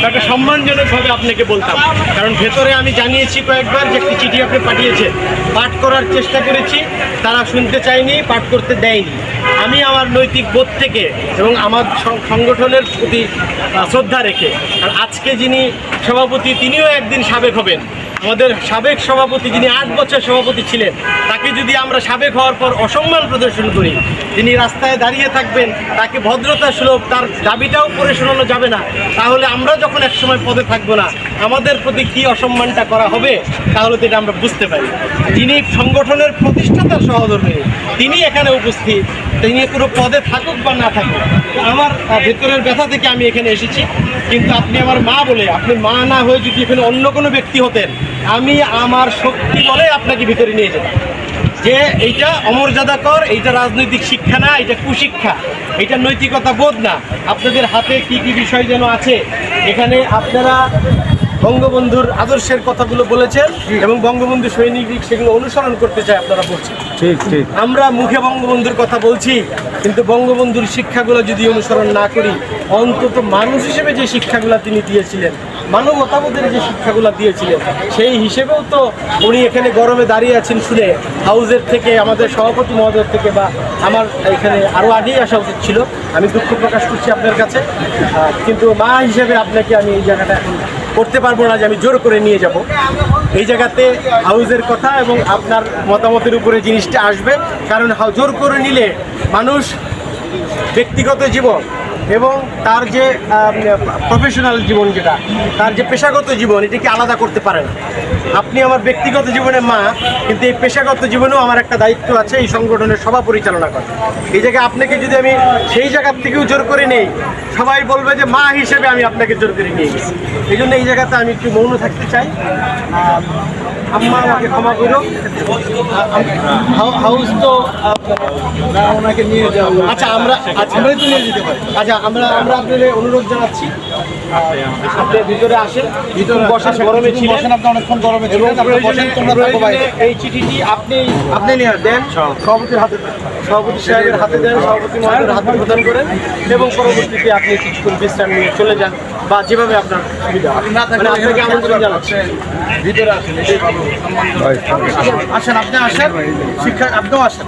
একটা সম্মানজনকভাবে আপনাকে বলতাম, কারণ ভেতরে আমি জানিয়েছি কয়েকবার যে একটি চিঠি আপনি পাঠিয়েছেন, পাঠ করার চেষ্টা করেছি, তারা শুনতে চায়নি, পাঠ করতে দেয়নি। আমি আমার নৈতিক বোধ থেকে এবং আমার সংগঠনের প্রতি শ্রদ্ধা রেখে, আর আজকে যিনি সভাপতি তিনিও একদিন সাবেক হবেন, আমাদের সাবেক সভাপতি যিনি 8 বছর সভাপতি ছিলেন, তাকে যদি আমরা সাবেক হওয়ার পর অসম্মান প্রদর্শন করি, তিনি রাস্তায় দাঁড়িয়ে থাকবেন, তাকে ভদ্রতা সুলভ তার দাবিটাও করে শোনানো যাবে না, তাহলে আমরা যখন একসময় পদে থাকবো না, আমাদের প্রতি কী অসম্মানটা করা হবে, তাহলে তো এটা আমরা বুঝতে পারি। যিনি সংগঠনের প্রতিষ্ঠাতার সহধর্মী, তিনি এখানে উপস্থিত, তিনি পুরো পদে থাকুক বা না থাকুক, আমার ভেতরের ব্যথা থেকে আমি এখানে এসেছি। কিন্তু আপনি আমার মা বলে, আপনি মা না হয়ে যদি এখানে অন্য কোনো ব্যক্তি হতেন, আমি আমার শক্তি বলে আপনাকে ভিতরে নিয়ে যেতাম। যে এইটা অমর্যাদাকর, এইটা রাজনৈতিক শিক্ষা না, এটা কুশিক্ষা, এটা নৈতিকতা বোধ না। আপনাদের হাতে কি কি বিষয় যেন আছে, এখানে আপনারা বঙ্গবন্ধুর আদর্শের কথাগুলো বলেছেন এবং বঙ্গবন্ধু সৈনিক সেগুলো অনুসরণ করতে চায় আপনারা বলছেন। ঠিক ঠিক, আমরা মুখে বঙ্গবন্ধুর কথা বলছি, কিন্তু বঙ্গবন্ধুর শিক্ষাগুলো যদি অনুসরণ না করি, অন্তত মানুষ হিসেবে যে শিক্ষাগুলো তিনি দিয়েছিলেন, মানবতাবোধের যে শিক্ষাগুলো দিয়েছিলেন, সেই হিসেবেও তো উনি এখানে গরমে দাঁড়িয়ে আছেন শুনে হাউজের থেকে, আমাদের সভাপতি মহোদয়ের থেকে, বা আমার এখানে আরও আগেই আসা উচিত ছিল। আমি দুঃখ প্রকাশ করছি আপনার কাছে, কিন্তু মা হিসেবে আপনাকে আমি এই জায়গাটা এখন করতে পারবো না যে আমি জোর করে নিয়ে যাব। এই জায়গাতে হাউজের কথা এবং আপনার মতামতের উপরে জিনিসটা আসবে, কারণ জোর করে নিলে মানুষ ব্যক্তিগত জীবন এবং তার যে প্রফেশনাল জীবন, যেটা তার যে পেশাগত জীবন, এটাকে আলাদা করতে পারে না। আপনি আমার ব্যক্তিগত জীবনে মা, কিন্তু এই পেশাগত জীবনেও আমার একটা দায়িত্ব আছে, এই সংগঠনের সভা পরিচালনা করা। এই জায়গায় আপনাকে যদি আমি সেই জায়গার থেকেও জোর করে নেই, সবাই বলবে যে মা হিসেবে আমি আপনাকে জোর করে নিয়ে গেছি। এই জন্য এই জায়গাতে আমি একটু মৌন থাকতে চাই। আম্মা আমাকে ক্ষমা করো, হাউস তো ওনাকে নিয়ে যাবো। আচ্ছা, আমরাই তো নিয়ে যেতে পারি। আচ্ছা, আমরা আপনাদের অনুরোধ জানাচ্ছি, আপনি ভিতরে আসেন, ভিতরে বসেন, গরমে ছিলেন, আপনি অনেকক্ষণ গরমে ছিলেন, এই চিঠিটি আপনি নিয়ে দেন, সভাপতির হাতে দেন, সভাপতি সাহেবের হাতে দেন, সভাপতি মহোদয়ের হাতে প্রদান করেন, এবং পরবর্তীতে আপনি কিছুক্ষণ বিশ্রাম নিয়ে চলে যান, বা যেভাবে আপনার সুবিধা। আপনাকে আমন্ত্রণ জানাচ্ছি, ভিতরে আসেন, আসেন, আপনি আসেন, শিক্ষা আপনিও আসেন,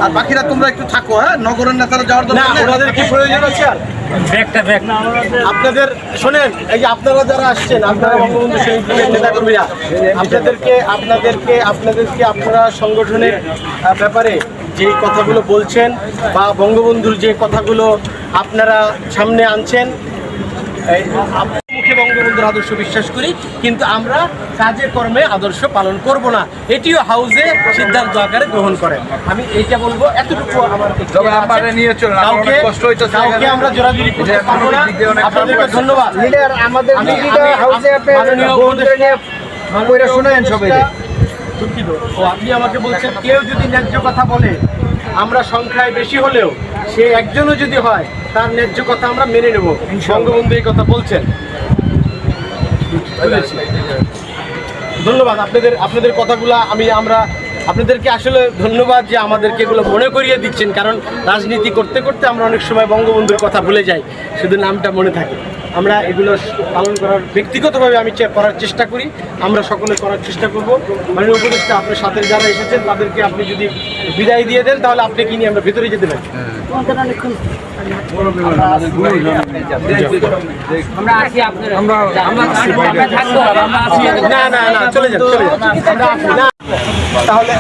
আর বাকিরা তোমরা একটু থাকো। হ্যাঁ, নগরের নেতারা যাওয়ার দরকার নেই, ওনাদের কি প্রয়োজন আছে? আর আপনাদের শোনেন, এই যে আপনারা যারা আসছেন, আপনারা বঙ্গবন্ধু সৈনিকের নেতাকর্মীরা, আপনাদেরকে আপনারা সংগঠনের ব্যাপারে যে কথাগুলো বলছেন বা বঙ্গবন্ধুর যে কথাগুলো আপনারা সামনে আনছেন, মুখে বঙ্গবন্ধুর আদর্শ বিশ্বাস করি, কিন্তু আমরা কাজে কর্মে আদর্শ পালন করব না, এটিও হাউজে সিদ্ধান্ত আকারে গ্রহণ করেন। আমি এইটা বলবো, এতটুকু আমার কাউকে আমরা জোরাজুরি করতে পারবো না। আপনাদেরকে ধন্যবাদ। আপনি আমাকে বলছেন, কেউ যদি ন্যায্য কথা বলে, আমরা সংখ্যায় বেশি হলেও সে একজনও যদি হয়, তার ন্যায্য কথা আমরা মেনে নেব। বঙ্গবন্ধু এই কথা বলছেন। ধন্যবাদ আপনাদের কথাগুলো আমরা আপনাদেরকে আসলে ধন্যবাদ যে আমাদেরকে এগুলো মনে করিয়ে দিচ্ছেন, কারণ রাজনীতি করতে করতে আমরা অনেক সময় বঙ্গবন্ধুর কথা ভুলে যাই, শুধু নামটা মনে থাকে। আমরা এগুলো পালন করার ব্যক্তিগতভাবে আমি করার চেষ্টা করি, আমরা সকলে করার চেষ্টা করব। মাননীয় উপদেষ্টা, আপনার সাথে যারা এসেছেন তাদেরকে আপনি যদি বিদায় দিয়ে দেন, তাহলে আপনি কি নিয়ে আমরা ভিতরে যেতে পারি। না, চলে যান। তাহলে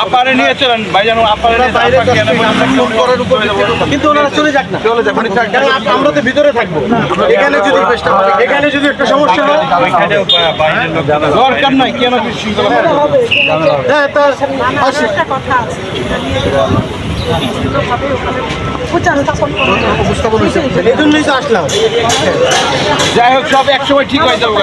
আপারে নিয়ে চলেন ভাইজান, কিন্তু ওনারা চলে যাক না, আমরা তো ভিতরে থাকবো। এখানে যদি একটা সমস্যা হয়, দরকার নাই কেন হ্যাঁ, তার এই জন্যই তো আসলাম। যাই হোক, সব একসময় ঠিক হয়ে যাবে।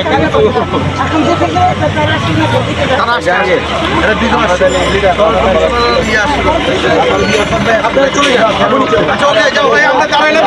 আপনারা চলে যান, আমরা দাঁড়াইলাম।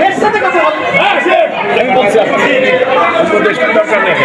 এর সাথে কথা বল। আমি বলছি আপনার উপদেষ্টার দরকার নেই।